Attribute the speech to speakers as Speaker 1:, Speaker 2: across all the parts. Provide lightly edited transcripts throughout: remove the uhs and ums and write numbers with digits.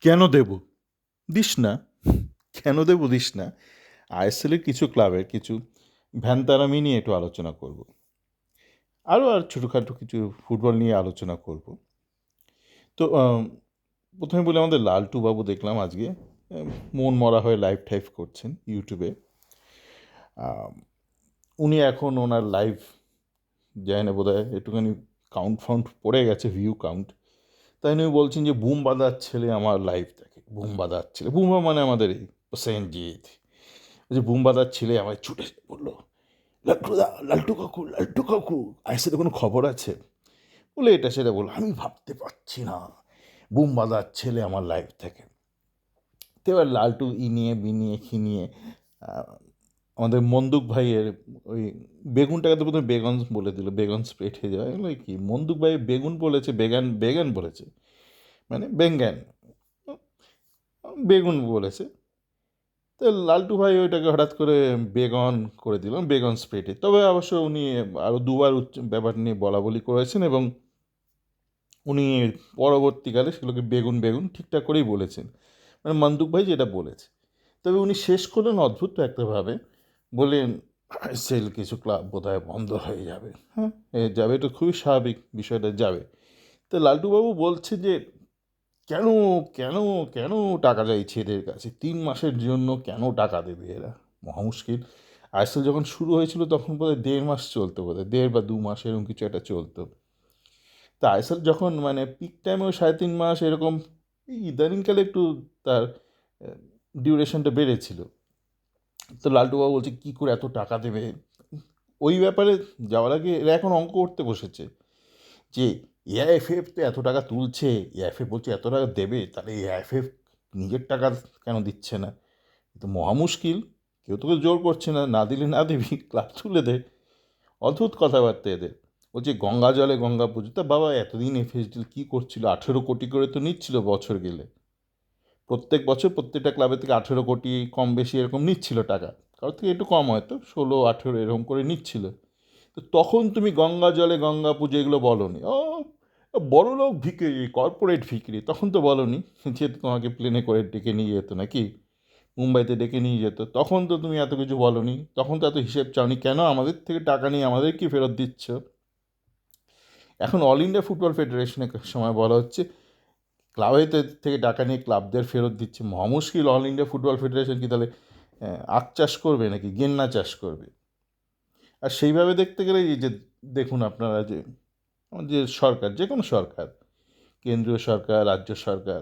Speaker 1: কেন দেব? দিস না। কেন দেব দিস না? আইএসএলের কিছু ক্লাবের কিছু ভ্যানতারামি নিয়ে একটু আলোচনা করব। আর ছোটোখাটো কিছু ফুটবল নিয়ে আলোচনা করব। তো প্রথমে বলি আমাদের লালটু বাবু দেখলাম আজকে মন মরা হয়ে লাইভ টাইভ করছেন ইউটিউবে। উনি এখন ওনার লাইভ যায় না বোধহয় একটুখানি কাউন্ট ফাউন্ট পড়ে গেছে, ভিউ কাউন্ট। তাই উনি বলছেন যে বুম বাঁধার ছেলে আমার লাইভ দেখে, বুম বাঁধার ছেলে, বুমা মানে আমাদের এই সেনজিৎ। যে বুম বাঁধার ছেলে আমায় ছুটে বললো, লাল্টুদা, লাল্টু কাকু, লাল্টু কাকু, আইসিতে কোনো খবর আছে? বলে এটা সেটা বললো, আমি ভাবতে পারছি না, বুম বাঁধার ছেলে আমার লাইভ থেকে। তো এবার লালটু ই নিয়ে বি নিয়ে খি নিয়ে আমাদের মন্দুক ভাইয়ের ওই বেগুনটাকে তো প্রথমে বেগন বলে দিল, বেগন স্প্রেড হয়ে যাওয়া এগুলো কি, মন্দুক ভাই বেগুন বলেছে, বেগান বেগান বলেছে, মানে বেঙ্গান, বেগুন বলেছে। তো লালটু ভাই ওইটাকে হঠাৎ করে বেগন করে দিল, বেগন স্প্রেটে। তবে অবশ্য উনি আরও দুবার ব্যাপার নিয়ে বলা বলি করেছেন এবং উনি পরবর্তীকালে সেগুলোকে বেগুন বেগুন ঠিকঠাক করেই বলেছেন, মানে মন্দুক ভাই যেটা বলেছে। তবে উনি শেষ করলেন অদ্ভুত একটাভাবে, বললেন সেল কিছু ক্লাব বোধহয় বন্ধ হয়ে যাবে। হ্যাঁ, যাবে, এটা খুবই স্বাভাবিক, বিষয়টা যাবে। তো লালটুবাবু বলছে যে কেন কেন কেন টাকা চাইছে এদের কাছে, 3 মাসের জন্য কেন টাকা দেবে এরা, মহা মুশকিল। আইএসএল যখন শুরু হয়েছিল তখন বোধহয় 1.5 মাস চলতো, বোধহয় 1.5 বা 2 মাস এরকম কিছু একটা চলতো। তা আইএসএল যখন মানে পিক টাইমেও 3.5 মাস এরকম, ইদানিংকালে একটু তার ডিউরেশনটা বেড়েছিল। তো লালটুবাবু বলছে কী করে এত টাকা দেবে। ওই ব্যাপারে যাওয়ার আগে এরা এখন অঙ্ক করতে বসেছে যে এআইএফএফ তো এত টাকা তুলছে, এআইএফএফ বলছে এত টাকা দেবে, তাহলে এআইএফএফ নিজের টাকা কেন দিচ্ছে না? তো মহা মুশকিল, কেউ তোকে জোর করছে না, না দিলে না দিবি, ক্লাব তুলে দে। অদ্ভুত কথাবার্তা এদের। বলছে গঙ্গা জলে গঙ্গা পুজো, তা বাবা এতদিন এফএসডিএল কী করছিল? 18 কোটি করে তো নিচ্ছিল বছর গেলে, প্রত্যেক বছর প্রত্যেকটা ক্লাবের থেকে 18 কোটি কম বেশি এরকম নিচ্ছিল টাকা, কারোর থেকে একটু কম হয়তো 16-18 এরকম করে নিচ্ছিল। তো তখন তুমি গঙ্গা জলে গঙ্গা পুজো এগুলো বলনি, ও বড় লোক ভিকিরি, কর্পোরেট ভিকিরি, তখন তো বলনি। যেহেতু তোমাকে প্লেনে করে ডেকে নিয়ে যেত নাকি, মুম্বাইতে ডেকে নিয়ে যেত, তখন তো তুমি এত কিছু বলনি, তখন তো এত হিসেব চাওনি, কেন আমাদের থেকে টাকা নিয়ে আমাদের কি ফেরত দিচ্ছ? এখন অল ইন্ডিয়া ফুটবল ফেডারেশনের সময় বলা হচ্ছে ক্লাবের থেকে টাকা নিয়ে ক্লাবদের ফেরত দিচ্ছে। মহা মুশকিল, অল ইন্ডিয়া ফুটবল ফেডারেশন কি তাহলে আখ চাষ করবে নাকি গেন্না চাষ করবে? আর সেইভাবে দেখতে গেলে এই যে দেখুন আপনারা যে যে সরকার, যে কোনো সরকার, কেন্দ্রীয় সরকার, রাজ্য সরকার,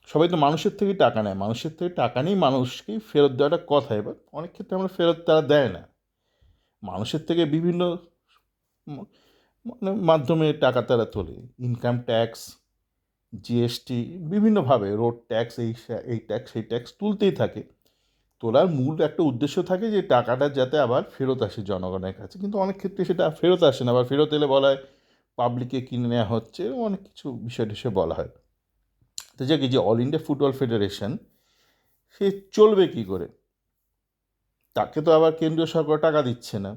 Speaker 1: সবাই তো মানুষের থেকেই টাকা নেয়, মানুষের থেকে টাকা নিয়েই মানুষকেই ফেরত দেওয়াটা কথা। এবার অনেক ক্ষেত্রে আমরা ফেরত তারা দেয় না, মানুষের থেকে বিভিন্ন মানে মাধ্যমে টাকা তারা তোলে, ইনকাম ট্যাক্স, জিএসটি, বিভিন্নভাবে রোড ট্যাক্স, এই ট্যাক্স সেই ট্যাক্স তুলতেই থাকে। তোলার মূল একটা উদ্দেশ্য থাকে যে টাকাটা যাতে আবার ফেরত আসে জনগণের কাছে, কিন্তু অনেক ক্ষেত্রে সেটা ফেরত আসে না, আবার ফেরত এলে বলা হয় পাবলিককে কিনে নেওয়া হচ্ছে, অনেক কিছু বিষয় টিষয় বলা হয়। তো যাক, এই যে অল ইন্ডিয়া ফুটবল ফেডারেশন, সে চলবে কী করে? তাকে তো আবার কেন্দ্রীয় সরকার টাকা দিচ্ছে না,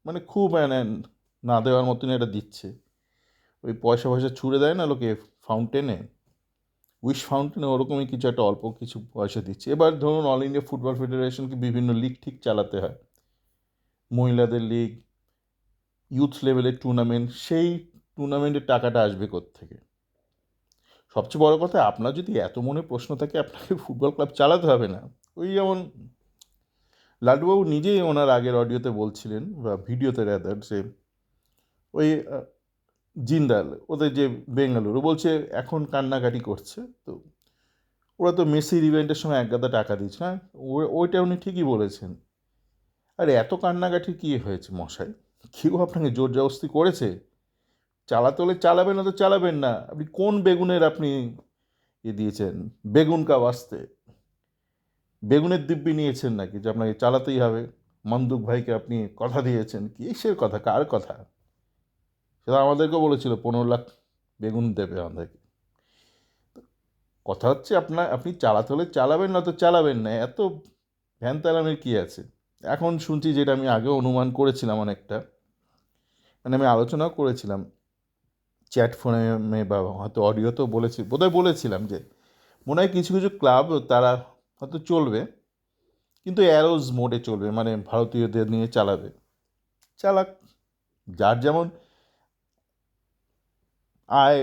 Speaker 1: মানে খুব মানে না দেওয়ার মতন এটা দিচ্ছে। ওই পয়সা পয়সা ছুড়ে দেয় না লোকে ফাউন্টেনে, উইশ ফাউন্টেনে, ওরকমই কিছু একটা অল্প কিছু পয়সা দিচ্ছে। এবার ধরুন অল ইন্ডিয়া ফুটবল ফেডারেশনকে বিভিন্ন লিগ ঠিক চালাতে হয়, মহিলাদের লিগ, ইউথ লেভেলের টুর্নামেন্ট, সেই টুর্নামেন্টের টাকাটা আসবে কোত্থেকে? সবচেয়ে বড় কথা, আপনার যদি এত মনে প্রশ্ন থাকে, আপনাকে ফুটবল ক্লাব চালাতে হবে না। ওই যেমন লাড্ডুবাবু নিজেই ওনার আগের অডিওতে বলছিলেন, বা ভিডিওতে রাদার, যে ওই জিন্দাল ওদের যে বেঙ্গালুরু বলছে এখন কান্নাকাটি করছে, তো ওরা তো মেসির ইভেন্টের সময় একগাদা টাকা দিচ্ছে, হ্যাঁ, ওইটা উনি ঠিকই বলেছেন। আর এত কান্নাকাটির কী হয়েছে মশাই? কেউ আপনাকে জোর জবরদস্তি করেছে? চালাতে হলে চালাবেন, না তো চালাবেন না। আপনি কোন বেগুনের আপনি দিয়েছেন, বেগুন কা বাস্তে বেগুনের দিব্যি নিয়েছেন নাকি যে আপনাকে চালাতেই হবে? মন্দুক ভাইকে আপনি কথা দিয়েছেন, কিসের কথা, কার কথা? সেটা আমাদেরকেও বলেছিল 15 লাখ বেগুন দেবে আমাদেরকে। কথা হচ্ছে আপনি চালাতে হলে চালাবেন, না তো চালাবেন না, এত ভ্যান চালানোর কী আছে? এখন শুনছি, যেটা আমি আগেও অনুমান করেছিলাম অনেকটা, মানে আমি আলোচনাও করেছিলাম, চ্যাট ফোনে বা হয়তো অডিওতেও বোধহয় বলেছিলাম যে মনে হয় কিছু কিছু ক্লাব তারা হয়তো চলবে, কিন্তু অ্যারোজ মোডে চলবে, মানে ভারতীয়দের নিয়ে চালাক, যার যেমন আয়,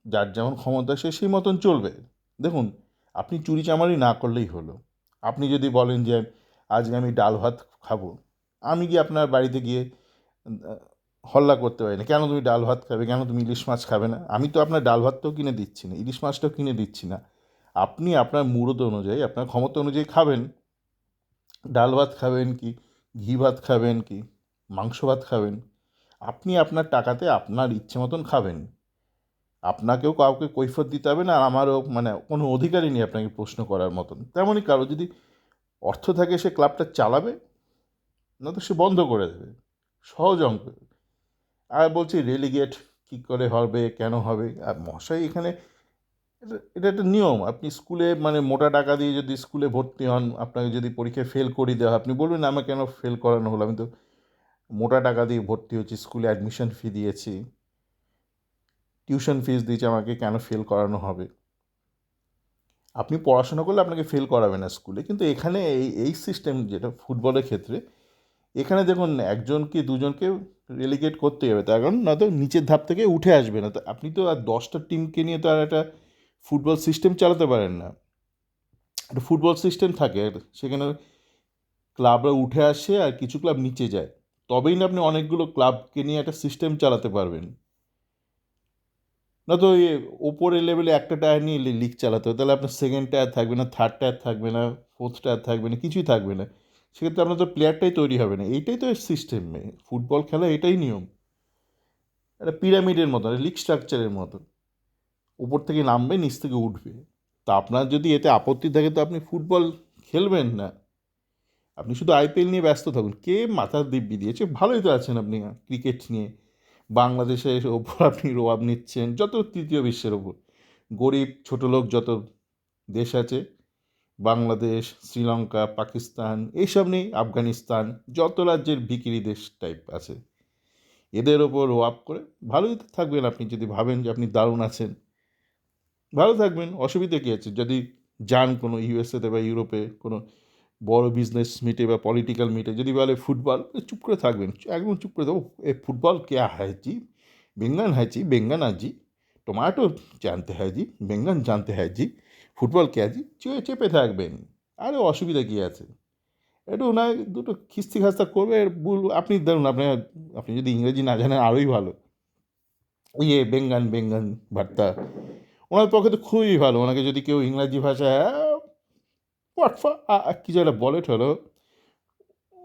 Speaker 1: যার যেমন ক্ষমতা সে সেই মতন চলবে। দেখুন, আপনি চুরিচামারি না করলেই হলো। আপনি যদি বলেন যে আজকে আমি ডাল ভাত খাবো, আমি কি আপনার বাড়িতে গিয়ে আহ, হল্লা করতে পারি না, কেন তুমি ডাল ভাত খাবে, কেন তুমি ইলিশ মাছ খাবে না? আমি তো আপনার ডাল ভাতটাও কিনে দিচ্ছি না, ইলিশ মাছটাও কিনে দিচ্ছি না। আপনি আপনার মুরত অনুযায়ী, আপনার ক্ষমতা অনুযায়ী খাবেন। ডাল ভাত খাবেন কি, ঘি ভাত খাবেন কি, মাংস ভাত খাবেন, আপনি আপনার টাকাতে আপনার ইচ্ছে মতন খাবেন। আপনাকেও কাউকে কৈফিয়ত দিতে হবে না, আর আমারও মানে কোনো অধিকারই নেই আপনাকে প্রশ্ন করার মতন। তেমনই কারো যদি অর্থ থাকে সে ক্লাবটা চালাবে, না তো সে বন্ধ করে দেবে। সহজ অঙ্ক। আর বলছি রেলিগেট কী করে হবে, কেন হবে? আর মশাই এখানে এটা একটা নিয়ম। আপনি স্কুলে মানে মোটা টাকা দিয়ে যদি স্কুলে ভর্তি হন, আপনাকে যদি পরীক্ষায় ফেল করিয়ে দেওয়া হয়, আপনি বলবেন আমাকে কেন ফেল করানো হলো, আমি তো মোটা টাকা দিয়ে ভর্তি হচ্ছি, স্কুলে অ্যাডমিশন ফি দিয়েছি, টিউশন ফিস দিয়েছি, আমাকে কেন ফেল করানো হবে? আপনি পড়াশোনা করলে আপনাকে ফেল করাবে না স্কুলে, কিন্তু এখানে এই এই সিস্টেম যেটা ফুটবলের ক্ষেত্রে, এখানে দেখুন একজনকে দুজনকে রেলিগেট করতে হবে, তার কারণ নয়তো নিচের ধাপ থেকে উঠে আসবে না। তো আপনি তো আর 10টা টিমকে নিয়ে তো আর একটা ফুটবল সিস্টেম চালাতে পারেন না। একটা ফুটবল সিস্টেম থাকে, সেখানে ক্লাবরা উঠে আসে আর কিছু ক্লাব নিচে যায়, তবেই না আপনি অনেকগুলো ক্লাবকে নিয়ে একটা সিস্টেম চালাতে পারবেন। না তো ওপরের লেভেলে একটা টায়ার নিয়ে লিগ চালাতে হবে, তাহলে আপনার সেকেন্ড টায়ার থাকবে না, থার্ড টায়ার থাকবে না, ফোর্থ টায়ার থাকবে না, কিছুই থাকবে না। সেক্ষেত্রে আপনার তো প্লেয়ারটাই তৈরি হবে না। এইটাই তো সিস্টেম, ফুটবল খেলা এটাই নিয়ম। একটা পিরামিডের মতো, লিগ স্ট্রাকচারের মতো, উপর থেকে নামবে, নিচ থেকে উঠবে। তা আপনার যদি এতে আপত্তি থাকে তো আপনি ফুটবল খেলবেন না, আপনি শুধু আইপিএল নিয়ে ব্যস্ত থাকুন। কে মাথার দিব্যি দিয়েছে? ভালোই তো আছেন আপনি ক্রিকেট নিয়ে। বাংলাদেশের ওপর আপনি রোয়াব নিচ্ছেন, যত তৃতীয় বিশ্বের ওপর গরিব ছোট লোক যত দেশ আছে, বাংলাদেশ, শ্রীলঙ্কা, পাকিস্তান, এইসব নেই, আফগানিস্তান, যত রাজ্যের ভিখিরি দেশ টাইপ আছে, এদের ওপর রোয়াব করে ভালোই তো থাকবেন। আপনি যদি ভাবেন যে আপনি দারুণ আছেন, ভালো থাকবেন, অসুবিধা কী আছে? যদি যান কোনো ইউএসএতে বা ইউরোপে কোনো বড় বিজনেস মিটে বা পলিটিক্যাল মিটে, যদি বলে ফুটবল, চুপ করে থাকবেন, একদম চুপ করে দেবো। এ ফুটবল क्या है जी, বেঙ্গন है जी, বেঙ্গন जी, टमाटो जानते हैं जी, বেঙ্গন जानते हैं जी, ফুটবল क्या जी, চেপে থাকবেন। আরে অসুবিধা কী আছে? একটু না দুটো খিস্তি খাস্তা করবে, আপনি ধরুন আপনার, আপনি যদি ইংরেজি না জানেন আরোই ভালো, বেঙ্গন বেঙ্গন ভর্তা, ওনার পক্ষে তো খুবই ভালো। ওনাকে যদি কেউ ইংরাজি ভাষায় হোয়াটফা কিছু একটা বলে ঠলো,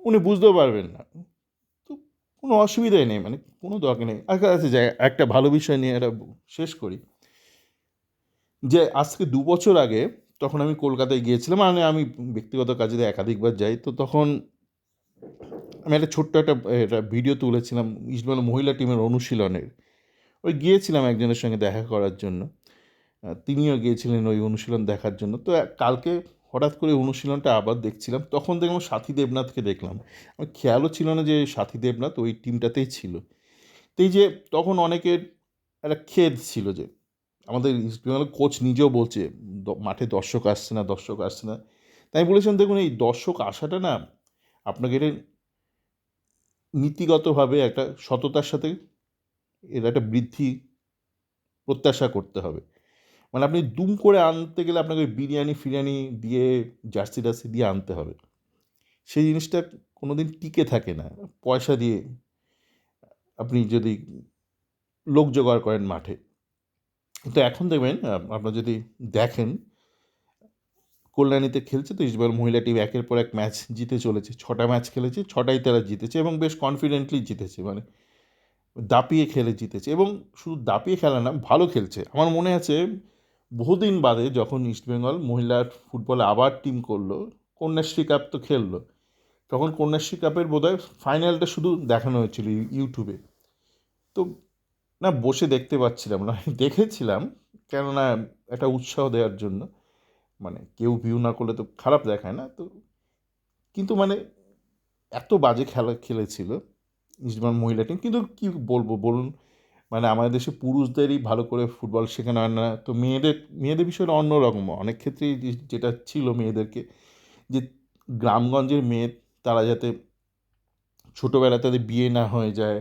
Speaker 1: উনি বুঝতেও পারবেন না। তো কোনো অসুবিধাই নেই, মানে কোনো দরকার নেই। আচ্ছা আচ্ছা, যাই, একটা ভালো বিষয় নিয়ে এটা শেষ করি। যে আজ থেকে 2 বছর আগে, তখন আমি কলকাতায় গিয়েছিলাম, মানে আমি ব্যক্তিগত কাজে একাধিকবার যাই, তো তখন আমি একটা ছোট্ট একটা ভিডিও তুলেছিলাম ইস্টবেঙ্গল মহিলা টিমের অনুশীলনের। ওই গিয়েছিলাম একজনের সঙ্গে দেখা করার জন্য, তিনিও গিয়েছিলেন ওই অনুশীলন দেখার জন্য। তো কালকে হঠাৎ করে অনুশীলনটা আবার দেখছিলাম, তখন দেখলাম সাথী দেবনাথকে দেখলাম। আমার খেয়ালও ছিল না যে সাথী দেবনাথ ওই টিমটাতেই ছিল। তো এই যে তখন অনেকের একটা খেদ ছিল যে আমাদের ইস্ট বেঙ্গলের কোচ নিজেও বলছে মাঠে দর্শক আসছে না, দর্শক আসছে না। তাই আমি বলেছিলাম দেখুন, এই দর্শক আসাটা না, আপনাকে এটা নীতিগতভাবে একটা সততার সাথে এর একটা বৃদ্ধি প্রত্যাশা করতে হবে। মানে আপনি দুম করে আনতে গেলে আপনাকে ওই বিরিয়ানি ফিরিয়ানি দিয়ে, জার্সি টার্সি দিয়ে আনতে হবে। সেই জিনিসটা কোনো দিন টিকে থাকে না। পয়সা দিয়ে আপনি যদি লোক জোগাড় করেন মাঠে। তো এখন দেখবেন, আপনারা যদি দেখেন, কল্যাণীতে খেলছে তো ইস্টবেঙ্গল মহিলা টিম, একের পর এক ম্যাচ জিতে চলেছে। 6টা ম্যাচ খেলেছে, 6টাই তারা জিতেছে এবং বেশ কনফিডেন্টলি জিতেছে, মানে দাপিয়ে খেলে জিতেছে। এবং শুধু দাপিয়ে খেলা না, ভালো খেলছে। আমার মনে আছে বহুদিন বাদে যখন ইস্টবেঙ্গল মহিলার ফুটবলে আবার টিম করলো, কন্যাশ্রী কাপ তো খেললো, তখন কন্যাশ্রী কাপের বোধহয় ফাইনালটা শুধু দেখানো হয়েছিল ইউটিউবে। তো না বসে দেখতে পাচ্ছিলাম না, দেখেছিলাম কেননা একটা উৎসাহ দেওয়ার জন্য, মানে কেউ ভিউ না করলে তো খারাপ দেখায় না তো। কিন্তু মানে এত বাজে খেলা খেলেছিল ইস্টবেঙ্গল মহিলা টিম, কিন্তু কি বলবো বলুন, মানে আমাদের দেশে পুরুষদেরই ভালো করে ফুটবল শেখানো হয় না, তো মেয়েদের মেয়েদের বিষয়টা অন্যরকম অনেক ক্ষেত্রেই যেটা ছিল মেয়েদেরকে, যে গ্রামগঞ্জের মেয়ে তারা যাতে ছোটোবেলায় তাদের বিয়ে না হয়ে যায়,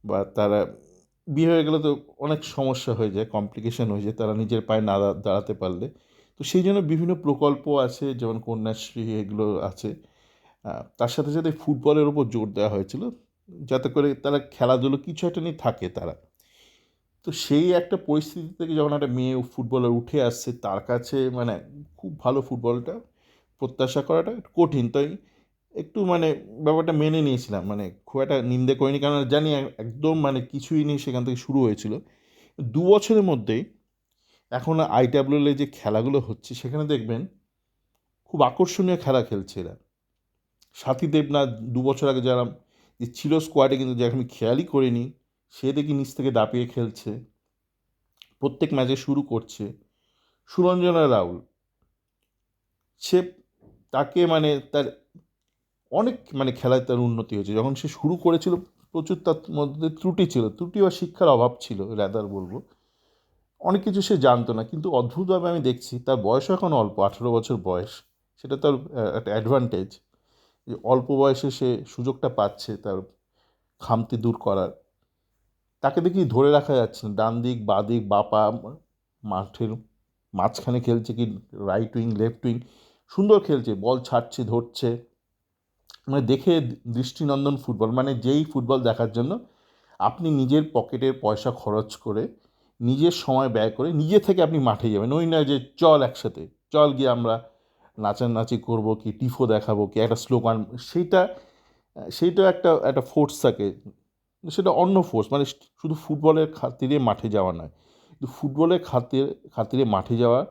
Speaker 1: বা তারা বিয়ে হয়ে গেলে তো অনেক সমস্যা হয়ে যায়, কমপ্লিকেশন হয়ে যায় তারা নিজের পায়ে না দাঁড়াতে পারলে। তো সেই জন্য বিভিন্ন প্রকল্প আছে, যেমন কন্যাশ্রী এগুলো আছে। তার সাথে সাথে ফুটবলের ওপর জোর দেওয়া হয়েছিল, যাতে করে তারা খেলাধুলো কিছু একটা নিয়ে থাকে তারা। তো সেই একটা পরিস্থিতি থেকে যখন একটা মেয়ে ফুটবলার উঠে আসছে, তার কাছে মানে খুব ভালো ফুটবলটা প্রত্যাশা করাটা একটু কঠিন, তাই একটু মানে ব্যাপারটা মেনে নিয়েছিলাম, মানে খুব একটা নিন্দে করিনি, কারণ জানি একদম মানে কিছুই নেই, সেখান থেকে শুরু হয়েছিল। 2 বছরের মধ্যেই এখন আইডাব্লিউএল যে খেলাগুলো হচ্ছে সেখানে দেখবেন খুব আকর্ষণীয় খেলা খেলছে এরা। সাথী দেবনাথ 2 বছর আগে যারা যে ছিল স্কোয়াডে, কিন্তু যাকে আমি খেয়ালই করিনি, সে দেখি নিচ থেকে দাপিয়ে খেলছে, প্রত্যেক ম্যাচে শুরু করছে। সুরঞ্জনা রাউল, সে তাকে মানে তার অনেক মানে খেলায় তার উন্নতি হয়েছে। যখন সে শুরু করেছিল প্রচুর তার মধ্যে ত্রুটি ছিল, ত্রুটি বা শিক্ষার অভাব ছিল র্যাদার বলবো, অনেক কিছু সে জানতো না, কিন্তু অদ্ভুতভাবে আমি দেখছি তার বয়স এখন অল্প, 18 বছর বয়স। সেটা তার একটা অ্যাডভান্টেজ, যে অল্প বয়সে সে সুযোগটা পাচ্ছে তার খামতি দূর করার। তাকে দেখি ধরে রাখা যাচ্ছে না, ডান দিক বাঁ দিক বাঁ পা মাঠের মাঝখানে খেলছে কি রাইট উইং লেফট উইং, সুন্দর খেলছে, বল ছাড়ছে ধরছে, মানে দেখে দৃষ্টিনন্দন ফুটবল, মানে যেই ফুটবল দেখার জন্য আপনি নিজের পকেটের পয়সা খরচ করে নিজের সময় ব্যয় করে নিজে থেকে আপনি মাঠে যাবেন, ওই নয় যে চল একসাথে চল গিয়ে আমরা নাচানাচি করবো কি টিফো দেখাবো কি একটা স্লোগান, সেইটা সেইটা একটা একটা ফোর্স থাকে, সেটা অন্য ফোর্স, মানে শুধু ফুটবলের খাতিরে মাঠে যাওয়া নয়, কিন্তু ফুটবলের খাতিরে মাঠে যাওয়ার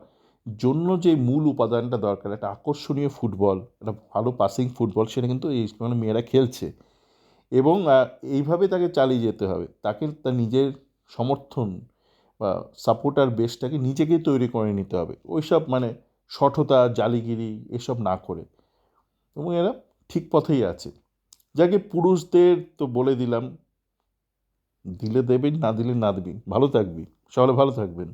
Speaker 1: জন্য যে মূল উপাদানটা দরকার, একটা আকর্ষণীয় ফুটবল, একটা ভালো পাসিং ফুটবল, সেটা কিন্তু এই মানে মেয়েরা খেলছে। এবং এইভাবে তাকে চালিয়ে যেতে হবে, তাকে তার নিজের সমর্থন বা সাপোর্টার বেসটাকে নিজেকেই তৈরি করে নিতে হবে, ওইসব মানে শঠতা জালিগিরি এসব না করে। এবং এরা ঠিক পথেই আছে। যাকে পুরুষদের তো বলে দিলাম, দিলে দেবেন, না দিলে না দেবেন, ভালো থাকবি, সকলে ভালো থাকবেন।